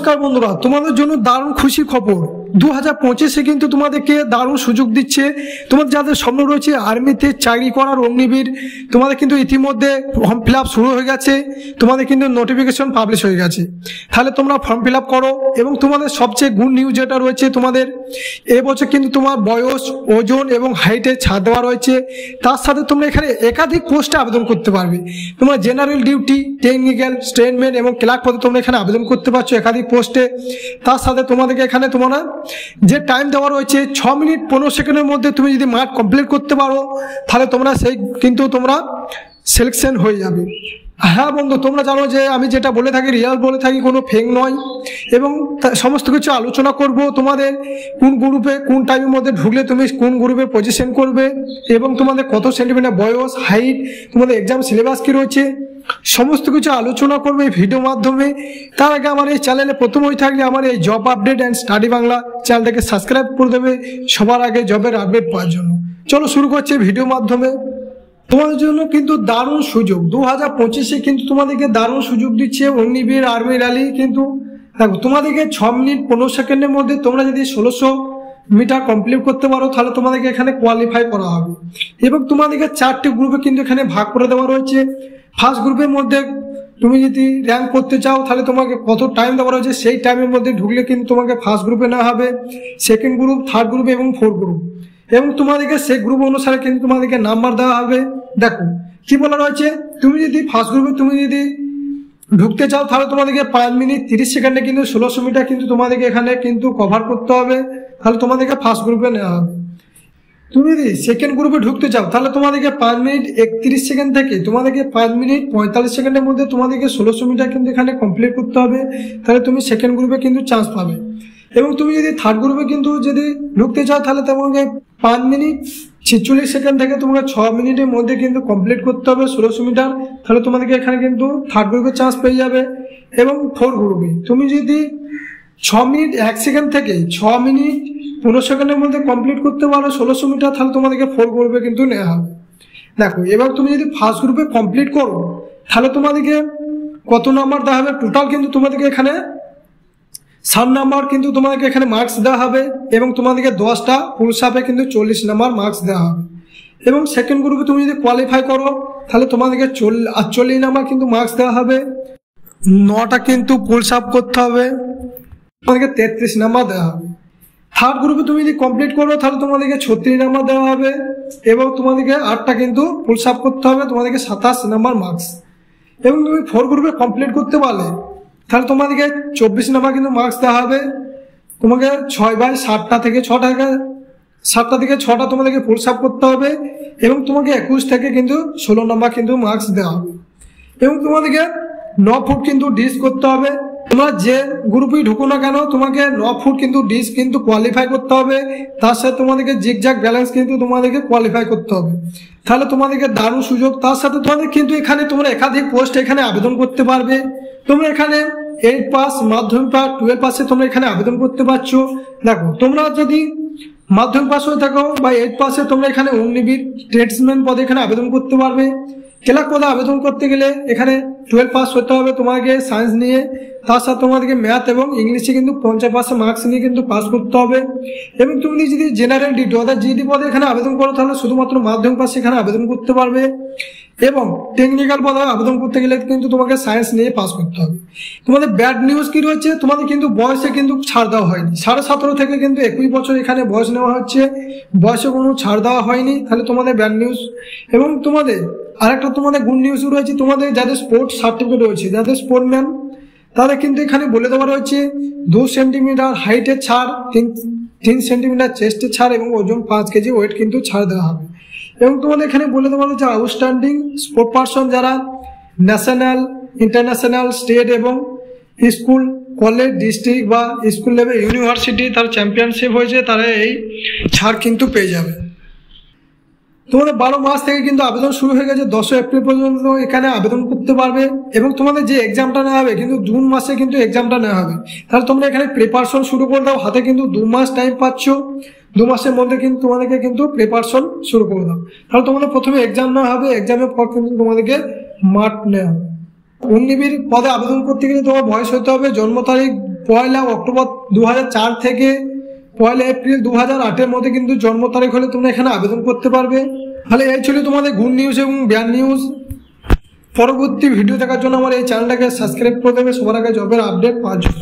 নমস্কার বন্ধুরা, তোমাদের জন্য দারুণ খুশি খবর। 2025-এ কিন্তু তোমাদেরকে দারুণ সুযোগ দিচ্ছে। তোমাদের যাদের স্বপ্ন রয়েছে আর্মিতে চাকরি করার, অগ্নিবীর, তোমাদের কিন্তু ইতিমধ্যে ফর্ম ফিল আপ শুরু হয়ে গেছে, তোমাদের কিন্তু নোটিফিকেশন পাবলিশ হয়ে গেছে। তাহলে তোমরা ফর্ম ফিল আপ করো। এবং তোমাদের সবচেয়ে গুড নিউজ যেটা রয়েছে, তোমাদের এবছর কিন্তু তোমার বয়স, ওজন এবং হাইটে ছাড় দেওয়া রয়েছে। তার সাথে তোমরা এখানে একাধিক পোস্টে আবেদন করতে পারবে। তোমরা জেনারেল ডিউটি, টেকনিক্যাল, স্টেটমেন্ট এবং ক্লার্ক পদে তোমরা এখানে আবেদন করতে পারছো একাধিক পোস্টে। তার সাথে তোমাদেরকে এখানে তোমরা যে টাইম দেওয়া রয়েছে 6 মিনিট 15 সেকেন্ডের মধ্যে তুমি যদি মাঠ কমপ্লিট করতে পারো, তাহলে তোমরা তোমরা সিলেকশন হয়ে যাবে। হ্যাঁ বন্ধু, তোমরা জানো যে আমি যেটা বলে থাকি রিয়াল বলে থাকি, কোনো ফেক নয়। এবং সমস্ত কিছু আলোচনা করব, তোমাদের কোন গ্রুপে কোন টাইমের মধ্যে ঢুকলে তুমি কোন গ্রুপে পজিশন করবে, এবং তোমাদের কত সেন্টিমিটার বয়স, হাইট, তোমাদের এক্সাম সিলেবাস কী রয়েছে, সমস্ত কিছু আলোচনা করবে এই ভিডিওর মাধ্যমে। তার আগে আমার এই চ্যানেলে প্রথম হয়ে থাকলে আমার এই job update and study Bangla চ্যানেলটাকে সাবস্ক্রাইব করে দেবে সবার আগে জবের আপডেট পাওয়ার জন্য। চলো শুরু করছি ভিডিওর মাধ্যমে। তোমাদের জন্য কিন্তু দারুণ সুযোগ 2025-এ কিন্তু তোমাদেরকে দারুণ সুযোগ দিচ্ছে অগ্নিবীর আর্মি র্যালি। কিন্তু দেখো, তোমাদেরকে 6 মিনিট 15 সেকেন্ডের মধ্যে তোমরা যদি 1600 মিটার কমপ্লিট করতে পারো, তাহলে তোমাদেরকে এখানে কোয়ালিফাই করা হবে। এবং তোমাদেরকে 4টি গ্রুপে কিন্তু এখানে ভাগ করে দেওয়া রয়েছে। ফার্স্ট গ্রুপের মধ্যে তুমি যদি র্যাঙ্ক করতে চাও, তাহলে তোমাকে কত টাইম দেওয়া রয়েছে সেই টাইমের মধ্যে ঢুকলে কিন্তু তোমাকে ফার্স্ট গ্রুপে নেওয়া হবে, সেকেন্ড গ্রুপ, থার্ড গ্রুপ এবং ফোর্থ গ্রুপ। এবং তোমাদেরকে সেই গ্রুপ অনুসারে কিন্তু তোমাদেরকে নাম্বার দেওয়া হবে। দেখো কি বলা রয়েছে, তুমি যদি ফার্স্ট গ্রুপে তুমি যদি ঢুকতে চাও, তাহলে তোমাদেরকে 5 মিনিট 30 সেকেন্ডে কিন্তু 1600 মিটার কিন্তু তোমাদেরকে এখানে কিন্তু কভার করতে হবে, তাহলে তোমাদেরকে ফার্স্ট গ্রুপে নেওয়া হবে। তুমি যদি সেকেন্ড গ্রুপে ঢুকতে চাও, তাহলে তোমাদেরকে 5 মিনিট 31 সেকেন্ড থেকে তোমাদেরকে 5 মিনিট 45 সেকেন্ডের মধ্যে তোমাদেরকে 1600 মিটার কিন্তু এখানে কমপ্লিট করতে হবে, তাহলে তুমি সেকেন্ড গ্রুপে কিন্তু চান্স পাবে। এবং তুমি যদি থার্ড গ্রুপে কিন্তু যদি ঢুকতে চাও, তাহলে তোমাকে 5 মিনিট 46 সেকেন্ড থেকে তোমাকে 6 মিনিটের মধ্যে কিন্তু কমপ্লিট করতে হবে 1600 মিটার, তাহলে তোমাদেরকে এখানে কিন্তু থার্ড গ্রুপে চান্স পেয়ে যাবে। এবং ফোর্থ গ্রুপে তুমি যদি 6 মিনিট 1 সেকেন্ড থেকে 6 মিনিট 15 সেকেন্ডের মধ্যে কমপ্লিট করতে পারো 1600 মিটার, তাহলে তোমাদেরকে ফোর্থ গ্রুপে কিন্তু নেওয়া হবে। দেখো, এবার তুমি যদি ফার্স্ট গ্রুপে কমপ্লিট করো, তাহলে তোমাদেরকে কত নাম্বার দেওয়া হবে, টোটাল কিন্তু তোমাদেরকে এখানে 7 নাম্বার কিন্তু তোমাদেরকে এখানে মার্কস দেওয়া হবে। এবং তোমাদেরকে 10টা পুল আপে কিন্তু 40 নাম্বার মার্কস দেওয়া হবে। এবং সেকেন্ড গ্রুপে তুমি যদি কোয়ালিফাই করো, তাহলে তোমাদেরকে 48 নাম্বার কিন্তু মার্কস দেওয়া হবে। 9টা কিন্তু পুল আপ করতে হবে, তোমাদেরকে 33 নাম্বার দেওয়া হবে। থার্ড গ্রুপে তুমি যদি কমপ্লিট করো, তাহলে তোমাদেরকে 36 নাম্বার দেওয়া হবে। এবং তোমাদেরকে 8টা কিন্তু ফুল আপ করতে হবে, তোমাদেরকে 27 নাম্বার মার্কস। এবং তুমি ফোর্থ গ্রুপে কমপ্লিট করতে পারলে, তাহলে তোমাদেরকে 24 নাম্বার কিন্তু মার্কস দেওয়া হবে। তোমাকে 6/7টা থেকে 6টা তোমাদেরকে ফুল আপ করতে হবে। এবং তোমাকে 21 থেকে কিন্তু 16 নাম্বার কিন্তু মার্কস দেওয়া হবে। এবং তোমাদেরকে 9 ফুট কিন্তু ডিস করতে হবে। তোমরা যে গ্রুপেই ঢুকো না কেন, তোমাকে 9 ফুট কিন্তু ডিস কিন্তু কোয়ালিফাই করতে হবে। তার সাথে তোমাদেরকে জিগজ্যাগ ব্যালেন্স কিন্তু তোমাদেরকে কোয়ালিফাই করতে হবে, তাহলে তোমাদেরকে দারুণ সুযোগ। তার সাথে তোমাদের কিন্তু এখানে তোমরা একাধিক পোস্ট এখানে আবেদন করতে পারবে। তোমরা এখানে 8 পাস, মাধ্যমিক পাস, 12 পাসে তোমরা এখানে আবেদন করতে পারছো। দেখো, তোমরা যদি মাধ্যমিক পাস হয়ে থাকো বা 8 পাসে, তোমরা এখানে অগ্নিবীর ট্রেডসম্যান পদে এখানে আবেদন করতে পারবে। ক্লার্ক পদে আবেদন করতে গেলে এখানে 12 পাস হতে হবে তোমাকে সায়েন্স নিয়ে। তার সাথে তোমাদেরকে ম্যাথ এবং ইংলিশে কিন্তু 50% মার্কস নিয়ে কিন্তু পাস করতে হবে। এবং তুমি যদি জেনারেল ডিউটি অর্থাৎ জিডি পদে এখানে আবেদন করো, তাহলে শুধুমাত্র মাধ্যমিক পাস এখানে আবেদন করতে পারবে। এবং টেকনিক্যাল পদে আবেদন করতে গেলে কিন্তু তোমাকে সায়েন্স নিয়ে পাস করতে হবে। তোমাদের ব্যাড নিউজ কি রয়েছে, তোমাদের কিন্তু বয়সে কিন্তু ছাড় দেওয়া হয়নি। 17.5 থেকে কিন্তু 21 বছর এখানে বয়স নেওয়া হচ্ছে, বয়সে কোনো ছাড় দেওয়া হয়নি, তাহলে তোমাদের ব্যাড নিউজ। এবং তোমাদের আরেকটা তোমাদের গুড নিউজ রয়েছে, তোমাদের যাদের স্পোর্টস সার্টিফিকেট রয়েছে, যাদের স্পোর্টম্যান, তাদের কিন্তু এখানে বলে দেওয়া রয়েছে 2 সেন্টিমিটার হাইটের ছাড়, 3 সেন্টিমিটার চেস্টের ছাড় এবং ওজন 5 কেজি ওয়েট কিন্তু ছাড় দেওয়া হবে। এবং তোমাদের এখানে বলে দেওয়া হচ্ছে আউটস্ট্যান্ডিং স্পোর্ট পারসন যারা ন্যাশনাল, ইন্টারন্যাশনাল, স্টেট এবং স্কুল, কলেজ, ডিস্ট্রিক্ট বা স্কুল লেভেল, ইউনিভার্সিটি তার চ্যাম্পিয়নশিপ হয়েছে, তারা এই ছাড় কিন্তু পেয়ে যাবে। তোমাদের 12 মাস থেকে কিন্তু আবেদন শুরু হয়ে গেছে, 10 এপ্রিল পর্যন্ত এখানে আবেদন করতে পারবে। এবং তোমাদের যে এক্সামটা নেওয়া হবে কিন্তু জুন মাসে কিন্তু এক্সামটা নেওয়া হবে, তাহলে তোমরা এখানে প্রিপারেশন শুরু করে দাও। হাতে কিন্তু 2 মাস টাইম পাচ্ছ, 2 মাসের মধ্যে কিন্তু তোমাদেরকে কিন্তু প্রিপারেশন শুরু করে দাও। তাহলে তোমাদের প্রথমে এক্সাম নেওয়া হবে, এক্সামের পর কিন্তু তোমাদেরকে মাঠ নেওয়া হবে। অগ্নিবীর পদে আবেদন করতে গেলে তোমার বয়স হতে হবে, জন্ম তারিখ 1 অক্টোবর 2004 থেকে 1 এপ্রিল 2008-এর মধ্যে কিন্তু জন্ম তারিখ হলে তোমরা এখানে আবেদন করতে পারবে। তাহলে এই ছিল তোমাদের গুড নিউজ এবং ব্যাড নিউজ। পরবর্তী ভিডিও দেখার জন্য আমার এই চ্যানেলটাকে সাবস্ক্রাইব করে দেবে সবার আগে জবের আপডেট পাওয়ার জন্য।